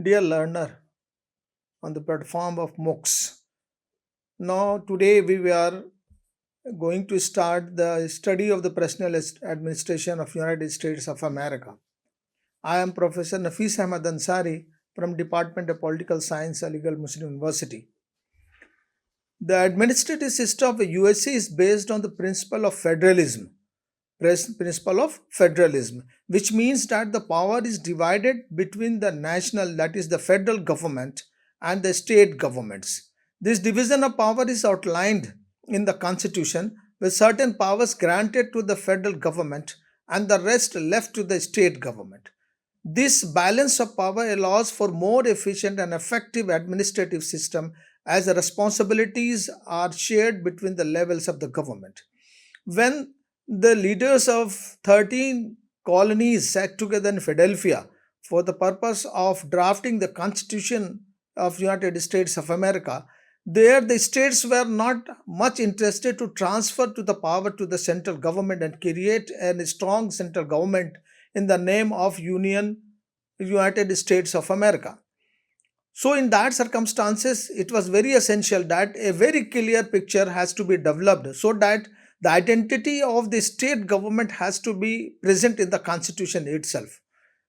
Dear learner on the platform of MOOCs. Now, today we are going to start the study of the personal administration of United States of America. I am Professor Nafis Ahmad Ansari from Department of Political Science, Aligarh Muslim University. The administrative system of the USA is based on the principle of federalism, which means that the power is divided between the national, that is the federal government, and the state governments. This division of power is outlined in the constitution, with certain powers granted to the federal government and the rest left to the state government. This balance of power allows for more efficient and effective administrative system as the responsibilities are shared between the levels of the government. When the leaders of 13 colonies sat together in Philadelphia for the purpose of drafting the Constitution of United States of America, there the states were not much interested to transfer to the power to the central government and create a strong central government in the name of United States of America. So, in that circumstances, it was very essential that a very clear picture has to be developed so that the identity of the state government has to be present in the constitution itself.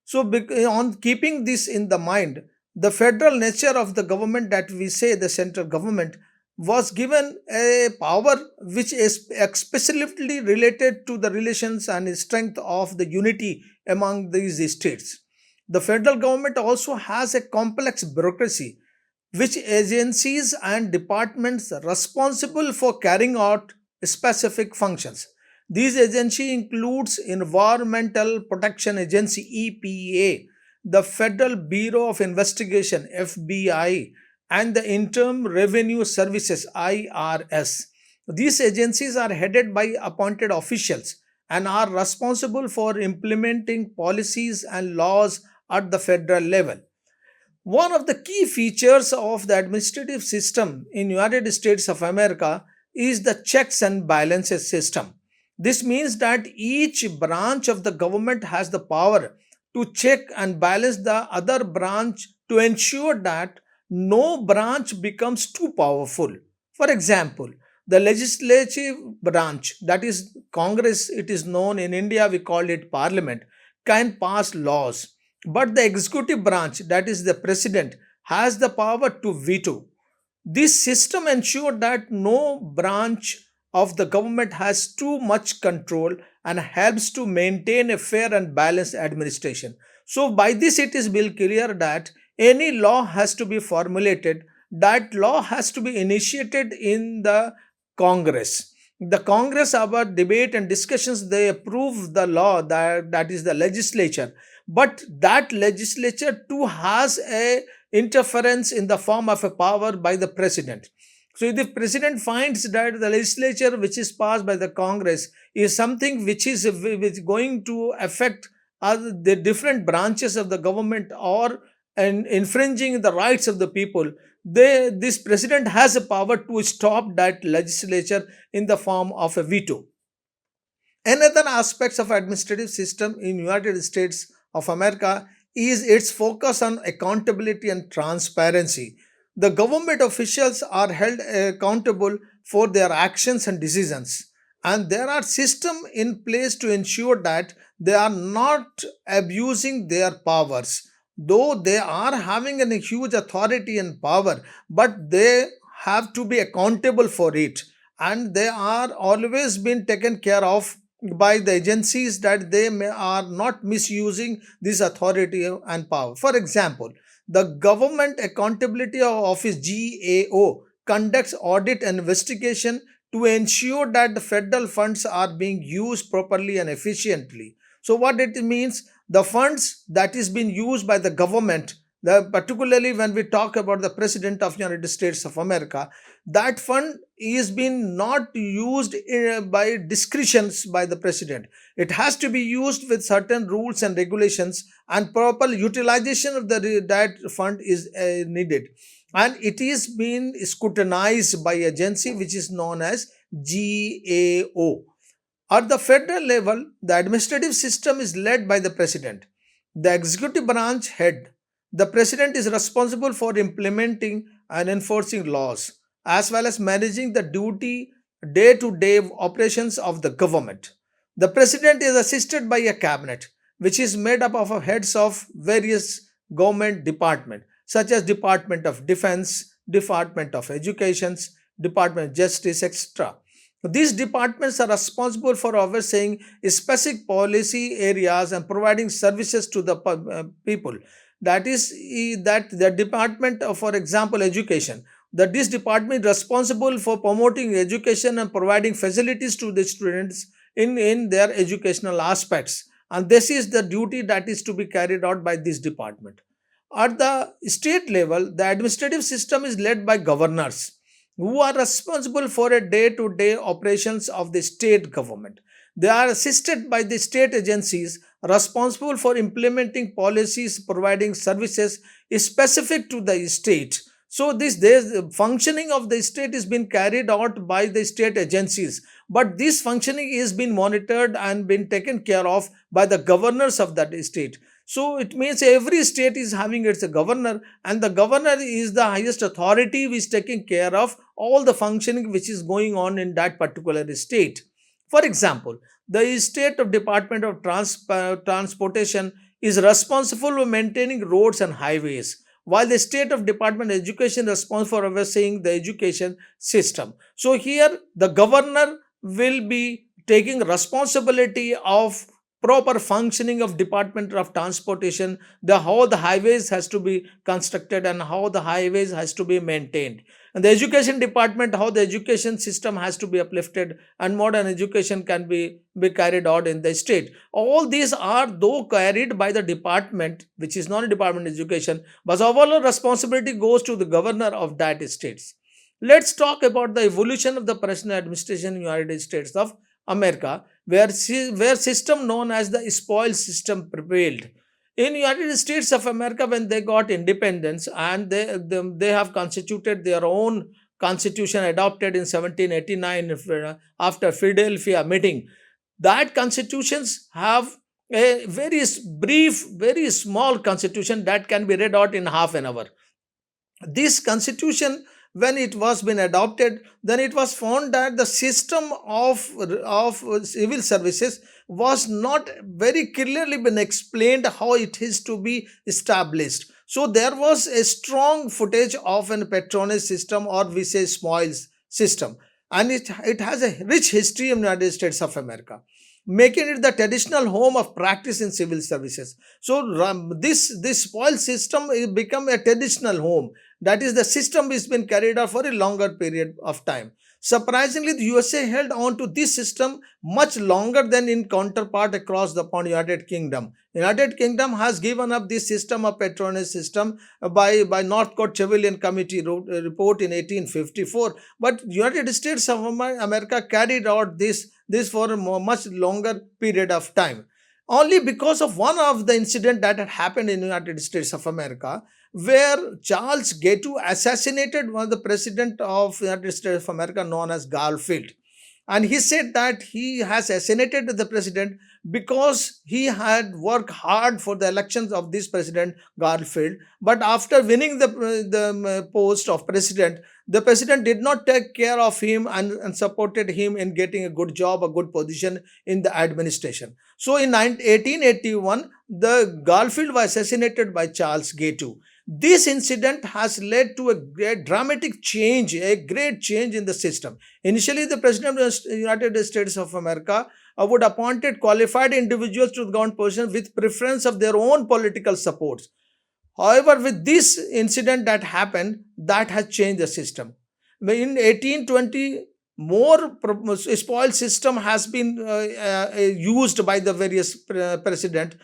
So, on keeping this in the mind, the federal nature of the government, that we say the central government, was given a power which is explicitly related to the relations and strength of the unity among these states. The federal government also has a complex bureaucracy, which agencies and departments responsible for carrying out specific functions. These agency includes Environmental Protection Agency EPA, the Federal Bureau of Investigation FBI, and the Internal Revenue Services IRS. These agencies are headed by appointed officials and are responsible for implementing policies and laws at the federal level. One of the key features of the administrative system in United States of America is the checks and balances system. This means that each branch of the government has the power to check and balance the other branch to ensure that no branch becomes too powerful. For example, the legislative branch, that is Congress, it is known in India, we call it Parliament, can pass laws. But the executive branch, that is the president, has the power to veto. This system ensures that no branch of the government has too much control and helps to maintain a fair and balanced administration. So, by this, it is very clear that any law has to be formulated, that law has to be initiated in the Congress. The Congress, our debate and discussions, they approve the law, that is the legislature. But that legislature too has a interference in the form of a power by the president. So if the president finds that the legislature which is passed by the Congress is something which is going to affect the different branches of the government or infringing the rights of the people, this president has a power to stop that legislature in the form of a veto. Another aspects of administrative system in United States of America is its focus on accountability and transparency. The government officials are held accountable for their actions and decisions, and there are systems in place to ensure that they are not abusing their powers. Though they are having a huge authority and power, but they have to be accountable for it, and they are always been taken care of by the agencies that are not misusing this authority and power. For example, the Government Accountability Office GAO conducts audit and investigation to ensure that the federal funds are being used properly and efficiently. So what it means, the funds that is being used by the government, particularly when we talk about the President of United States of America, that fund is being not used by discretions by the president. It has to be used with certain rules and regulations, and proper utilization of that fund is needed, and it is being scrutinized by agency which is known as GAO. At the federal level, the administrative system is led by the president, the executive branch head. The president is responsible for implementing and enforcing laws as well as managing the duty day to day operations of the government. The president is assisted by a cabinet which is made up of heads of various government departments such as Department of Defense, Department of Education, Department of Justice, etc. These departments are responsible for overseeing specific policy areas and providing services to the people. That is, that the department of, for example, education. That this department is responsible for promoting education and providing facilities to the students in their educational aspects. And this is the duty that is to be carried out by this department. At the state level, the administrative system is led by governors who are responsible for a day-to-day operations of the state government. They are assisted by the state agencies responsible for implementing policies, providing services specific to the state. So the functioning of the state is being carried out by the state agencies, but this functioning is being monitored and being taken care of by the governors of that state. So it means every state is having its governor, and the governor is the highest authority which is taking care of all the functioning which is going on in that particular state. For example, the state of Department of Transportation is responsible for maintaining roads and highways, while the state of Department of Education is responsible for overseeing the education system. So here the governor will be taking responsibility of proper functioning of Department of Transportation, the how the highways has to be constructed and how the highways has to be maintained, and the education department, how the education system has to be uplifted and modern education can be carried out in the state. All these are though carried by the department which is not a department of education, but overall responsibility goes to the governor of that states. Let's talk about the evolution of the personal administration in United States of America, where system known as the spoil system prevailed. In United States of America, when they got independence and they have constituted their own constitution adopted in 1789 after Philadelphia meeting, that constitutions have a very brief, very small constitution that can be read out in half an hour. This constitution, when it was been adopted, then it was found that the system of civil services was not very clearly been explained how it is to be established. So there was a strong footage of an patronage system, or we say spoils system, and it has a rich history in the United States of America, making it the traditional home of practice in civil services. So this spoil system is become a traditional home. That is, the system has been carried out for a longer period of time. Surprisingly, the USA held on to this system much longer than in counterpart across the pond United Kingdom. United Kingdom has given up this system of patronage system by Northcote Trevelyan Committee report in 1854. But United States of America carried out this for a much longer period of time. Only because of one of the incident that had happened in the United States of America, where Charles Gatewood assassinated one of the president of the United States of America known as Garfield. And he said that he has assassinated the president because he had worked hard for the elections of this president Garfield. But after winning the post of president, the president did not take care of him and supported him in getting a good job, a good position in the administration. So in 1881, the Garfield was assassinated by Charles Gatewood. This incident has led to a great dramatic change, a great change in the system. Initially, the President of the United States of America would appointed qualified individuals to the government position with preference of their own political supports. However, with this incident that happened, that has changed the system. In 1820, more spoil system has been used by the various president.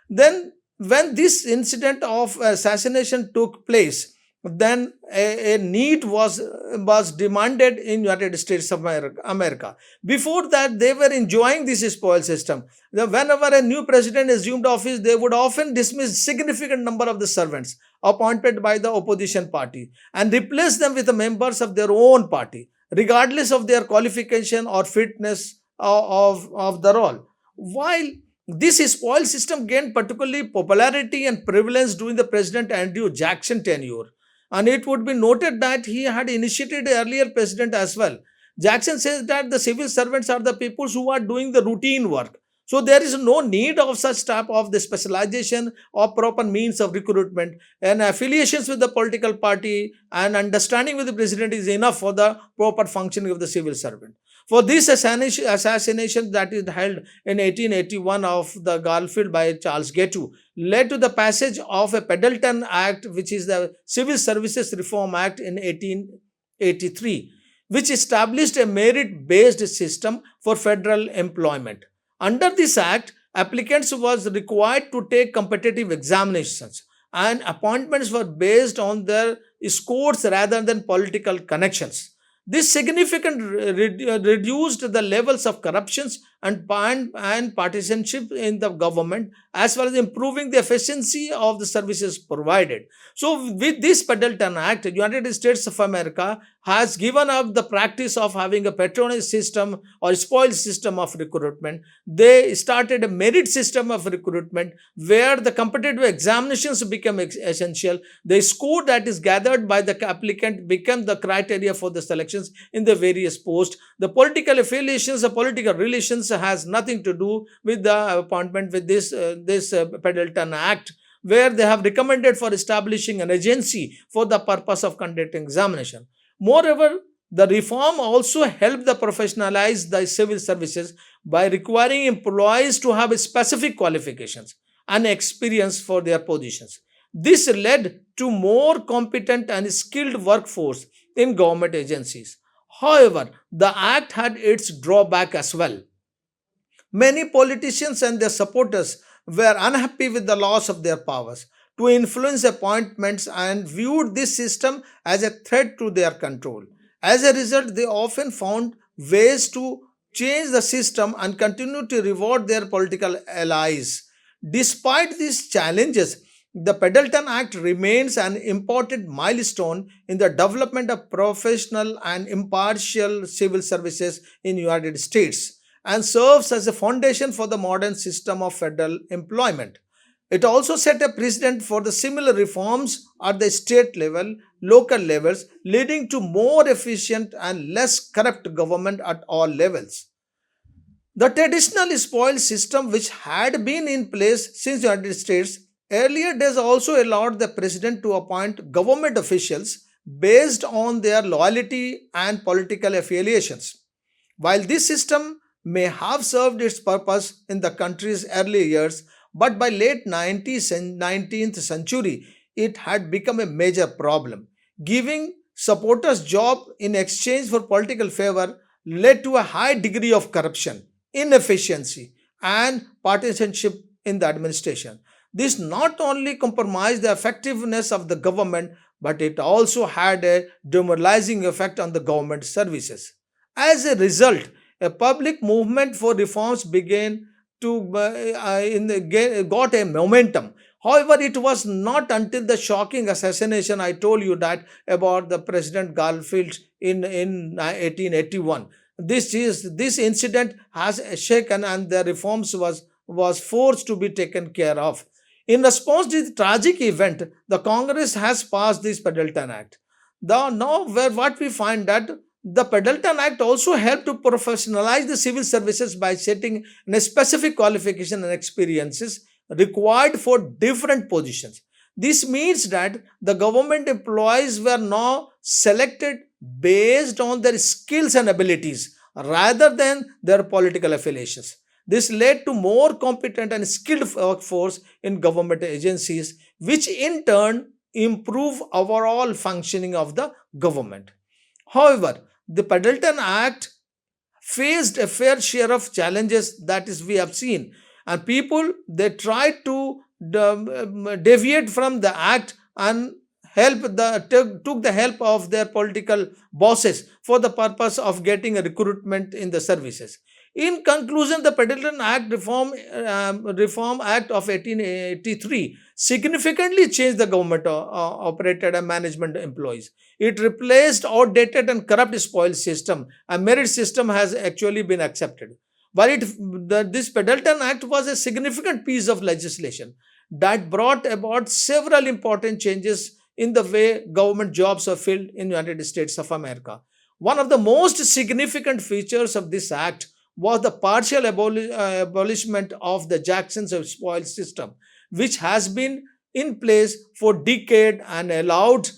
Then when this incident of assassination took place, then a need was demanded in United States of America. Before that, they were enjoying this spoil system. Whenever a new president assumed office, they would often dismiss significant number of the servants appointed by the opposition party and replace them with the members of their own party, regardless of their qualification or fitness of the role. While This spoil system gained particularly popularity and prevalence during the President Andrew Jackson tenure. And it would be noted that he had initiated earlier president as well. Jackson says that the civil servants are the people who are doing the routine work. So there is no need of such type of the specialization or proper means of recruitment, and affiliations with the political party and understanding with the president is enough for the proper functioning of the civil servant. For this assassination that is held in 1881 of the Garfield by Charles Gettu led to the passage of a Pendleton Act, which is the Civil Services Reform Act in 1883, which established a merit based system for federal employment. Under this act, applicants was required to take competitive examinations, and appointments were based on their scores rather than political connections. This significantly reduced the levels of corruptions and partisanship in the government, as well as improving the efficiency of the services provided. So, with this Pendleton Act, United States of America has given up the practice of having a patronage system or spoil system of recruitment. They started a merit system of recruitment where the competitive examinations become essential. The score that is gathered by the applicant become the criteria for the selections in the various posts. The political affiliations, the political relations has nothing to do with the appointment with this Pendleton Act, where they have recommended for establishing an agency for the purpose of conducting examination. Moreover, the reform also helped the professionalize the civil services by requiring employees to have specific qualifications and experience for their positions. This led to more competent and skilled workforce in government agencies. However, the act had its drawback as well. Many politicians and their supporters were unhappy with the loss of their powers to influence appointments and viewed this system as a threat to their control. As a result, they often found ways to change the system and continue to reward their political allies. Despite these challenges, the Pendleton Act remains an important milestone in the development of professional and impartial civil services in the United States and serves as a foundation for the modern system of federal employment. It also set a precedent for the similar reforms at the state level, local levels, leading to more efficient and less corrupt government at all levels. The traditional spoil system, which had been in place since the United States, earlier days also allowed the president to appoint government officials based on their loyalty and political affiliations. While this system may have served its purpose in the country's early years, but by late 19th century, it had become a major problem. Giving supporters job in exchange for political favor led to a high degree of corruption, inefficiency, and partisanship in the administration. This not only compromised the effectiveness of the government, but it also had a demoralizing effect on the government services. As a result, a public movement for reforms began to got a momentum. However, it was not until the shocking assassination I told you that about the President Garfield in 1881. This incident has shaken and the reforms was forced to be taken care of. In response to the tragic event, the Congress has passed this Pendleton Act. Now, where what we find that the Pendleton Act also helped to professionalize the civil services by setting a specific qualification and experiences required for different positions. This means that the government employees were now selected based on their skills and abilities rather than their political affiliations. This led to more competent and skilled workforce in government agencies, which in turn improve overall functioning of the government. However, the Pendleton Act faced a fair share of challenges that is we have seen, and people they tried to deviate from the act and took the help of their political bosses for the purpose of getting a recruitment in the services. In conclusion, the Pendleton Act Reform Act of 1883 significantly changed the government operated and management employees. It replaced outdated and corrupt spoil system. A merit system has actually been accepted. This Pendleton Act was a significant piece of legislation that brought about several important changes in the way government jobs are filled in the United States of America. One of the most significant features of this act was the partial abolishment of the Jackson's spoil system, which has been in place for decades and allowed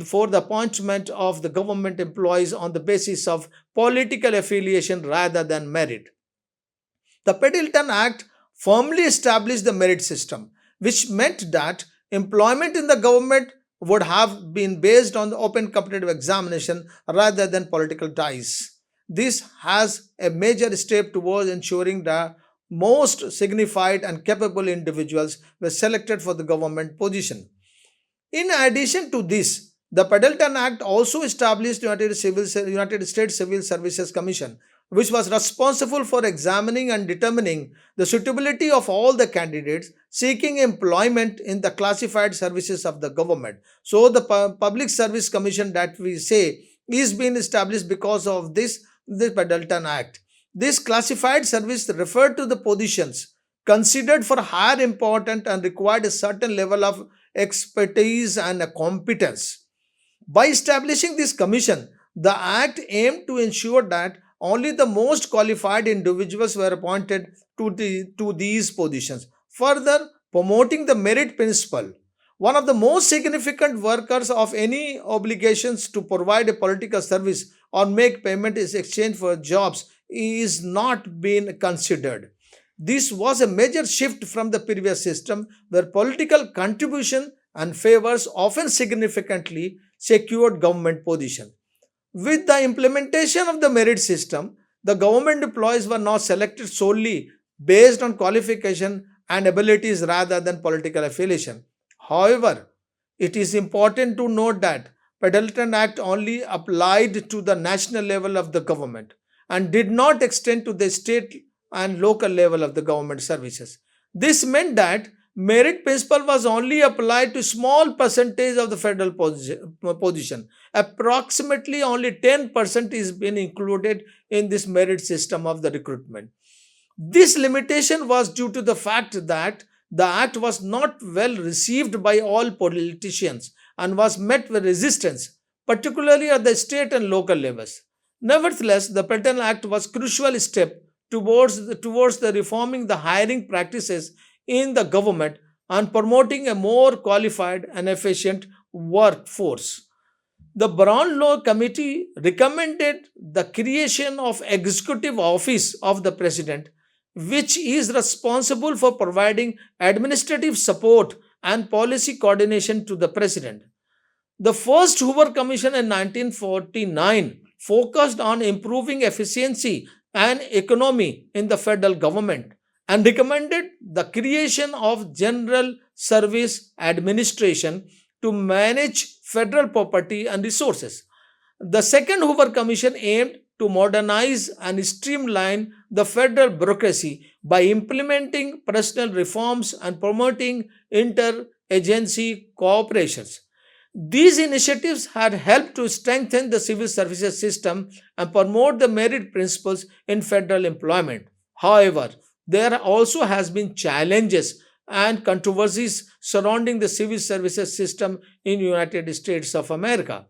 for the appointment of the government employees on the basis of political affiliation rather than merit. The Pendleton Act firmly established the merit system, which meant that employment in the government would have been based on the open competitive examination rather than political ties. This has a major step towards ensuring the most signified and capable individuals were selected for the government position. In addition to this, the Pendleton Act also established United States Civil Services Commission, which was responsible for examining and determining the suitability of all the candidates seeking employment in the classified services of the government. So, the Public Service Commission that we say is being established because of this Pendleton Act. This classified service referred to the positions considered for higher importance and required a certain level of expertise and competence. By establishing this commission, the Act aimed to ensure that only the most qualified individuals were appointed to these positions, further promoting the merit principle. One of the most significant workers of any obligations to provide a political service or make payment in exchange for jobs is not being considered. This was a major shift from the previous system where political contribution and favors often significantly secured government position. With the implementation of the merit system, the government employees were now selected solely based on qualification and abilities rather than political affiliation. However, it is important to note that Pendleton Act only applied to the national level of the government and did not extend to the state and local level of the government services. This meant that merit principle was only applied to small percentage of the federal position. Approximately only 10% is being included in this merit system of the recruitment. This limitation was due to the fact that the act was not well received by all politicians and was met with resistance, particularly at the state and local levels. Nevertheless, the Patent Act was a crucial step towards the reforming the hiring practices in the government and promoting a more qualified and efficient workforce. The Brown Law Committee recommended the creation of Executive Office of the President, which is responsible for providing administrative support and policy coordination to the President. The first Hoover Commission in 1949 focused on improving efficiency and economy in the federal government and recommended the creation of General Service Administration to manage federal property and resources. The second Hoover Commission aimed to modernize and streamline the federal bureaucracy by implementing personal reforms and promoting interagency cooperations. These initiatives had helped to strengthen the civil services system and promote the merit principles in federal employment. However, there also has been challenges and controversies surrounding the civil services system in United States of America.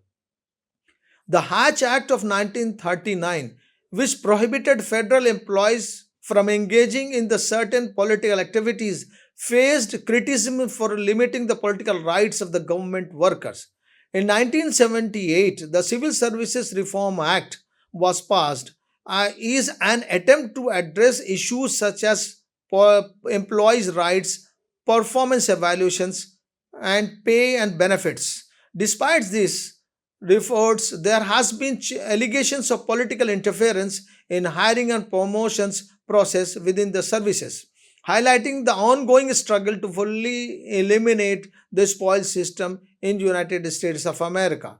The Hatch Act of 1939, which prohibited federal employees from engaging in the certain political activities, faced criticism for limiting the political rights of the government workers. In 1978, the Civil Services Reform Act was passed, is an attempt to address issues such as employees' rights, performance evaluations, and pay and benefits. Despite this efforts, there has been allegations of political interference in hiring and promotions process within the services, highlighting the ongoing struggle to fully eliminate the spoil system in the United States of America.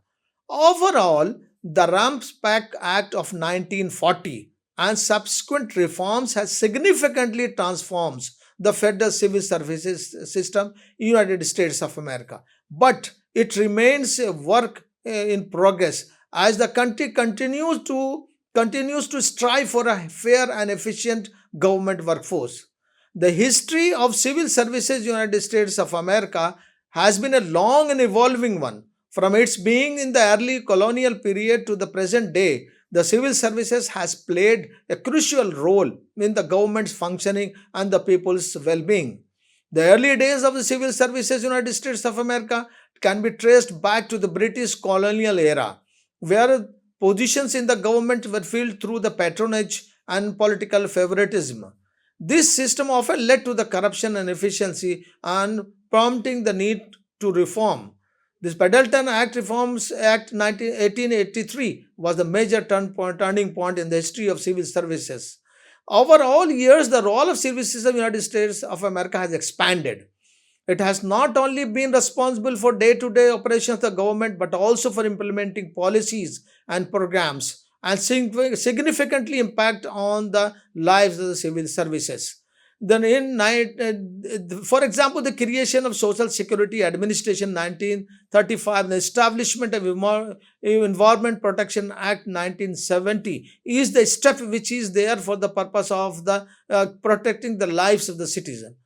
Overall, the Ramspak Act of 1940 and subsequent reforms has significantly transformed the federal civil services system in the United States of America. But it remains a work in progress as the country continues to continues to strive for a fair and efficient government workforce. The history of civil services United States of America has been a long and evolving one. From its being in the early colonial period to the present day, the civil services has played a crucial role in the government's functioning and the people's well-being. The early days of the civil services United States of America can be traced back to the British colonial era, where positions in the government were filled through the patronage and political favoritism. This system often led to the corruption and efficiency and prompting the need to reform. This Pendleton Act Reforms Act 1883 was the major turning point in the history of civil services. Over all years, the role of services of the United States of America has expanded. It has not only been responsible for day to day operations of the government but also for implementing policies and programs and significantly impact on the lives of the civil services. Then, for example, the creation of Social Security Administration 1935, the establishment of Environment Protection Act 1970 is the step which is there for the purpose of the protecting the lives of the citizen.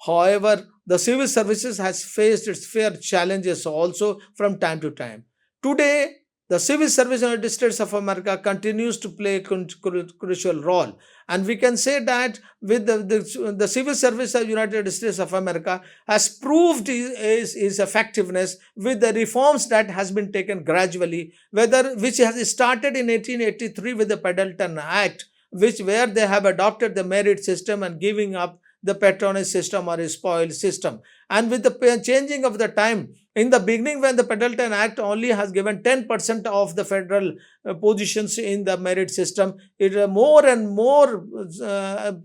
However, the civil services has faced its fair challenges also from time to time. Today, the civil service in the United States of America continues to play a crucial role. And we can say that with the civil service of the United States of America has proved its effectiveness with the reforms that has been taken gradually, which has started in 1883 with the Pendleton Act, where they have adopted the merit system and giving up the patronage system or a spoil system. And with the changing of the time, in the beginning, when the Pendleton Act only has given 10% of the federal positions in the merit system, more and more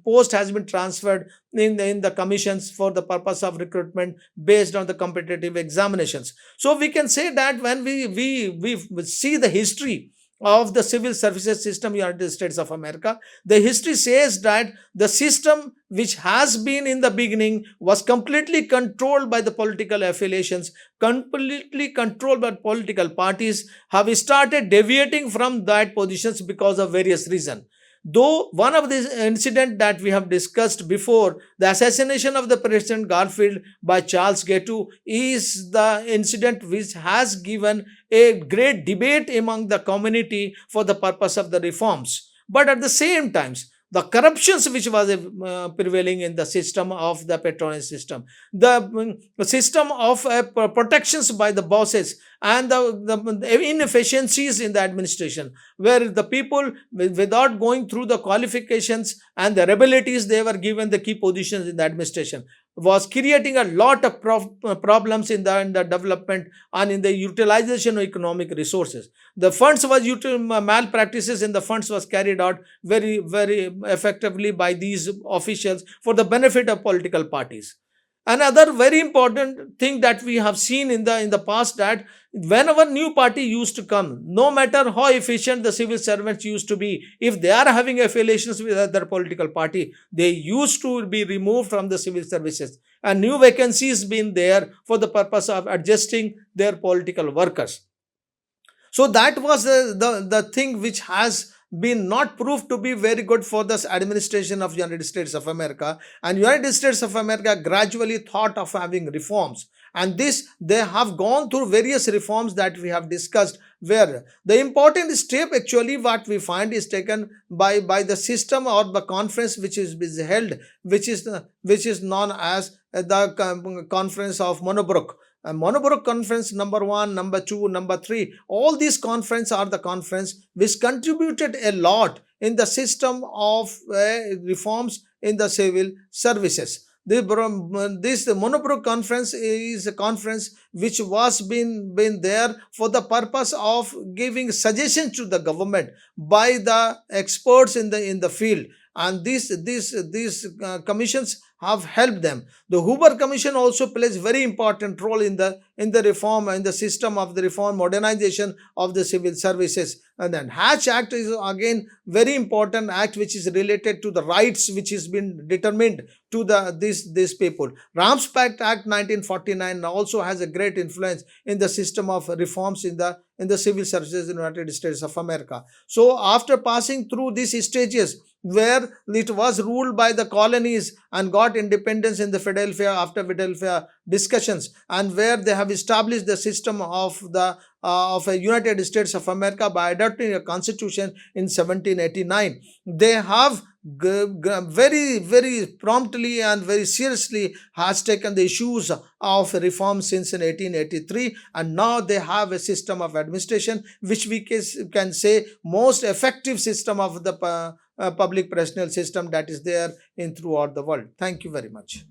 post has been transferred in the commissions for the purpose of recruitment based on the competitive examinations. So we can say that when we see the history of the civil services system United States of America, the history says that the system which has been in the beginning was completely controlled by the political affiliations, completely controlled by political parties, have started deviating from that positions because of various reasons. Though one of the incident that we have discussed before, the assassination of the President Garfield by Charles Ghetto, is the incident which has given a great debate among the community for the purpose of the reforms. But at the same time, the corruptions which was prevailing in the system of the patronage system, the system of protections by the bosses, and the inefficiencies in the administration, where the people without going through the qualifications and their abilities, they were given the key positions in the administration, was creating a lot of problems in the development and in the utilization of economic resources. The funds was malpractices in the funds was carried out very effectively by these officials for the benefit of political parties. Another very important thing that we have seen in the past, that whenever new party used to come, no matter how efficient the civil servants used to be, if they are having affiliations with other political party, they used to be removed from the civil services and new vacancies been there for the purpose of adjusting their political workers. So that was the thing which has been not proved to be very good for this administration of United States of America. And United States of America gradually thought of having reforms. And this, they have gone through various reforms that we have discussed, where the important step actually what we find is taken by the system or the conference which is held, which is known as the conference of Monobrook. Monobrook conference number 1, number 2, number 3, all these conferences are the conference which contributed a lot in the system of reforms in the civil services. This Monobrook conference is a conference which was been there for the purpose of giving suggestions to the government by the experts in the field, and these commissions have helped them. The Hoover Commission also plays very important role in the reform and the system of the reform modernization of the civil services. And then Hatch Act is again very important act which is related to the rights which has been determined to these people. Ramspact Act 1949 also has a great influence in the system of reforms in in the civil services in the United States of America. So after passing through these stages, where it was ruled by the colonies and got independence in the Philadelphia after Philadelphia discussions, and where they have established the system of the of a United States of America by adopting a constitution in 1789. They have very promptly and very seriously has taken the issues of reform since in 1883, and now they have a system of administration which we can say most effective system of the public personal system that is there in throughout the world. Thank you very much.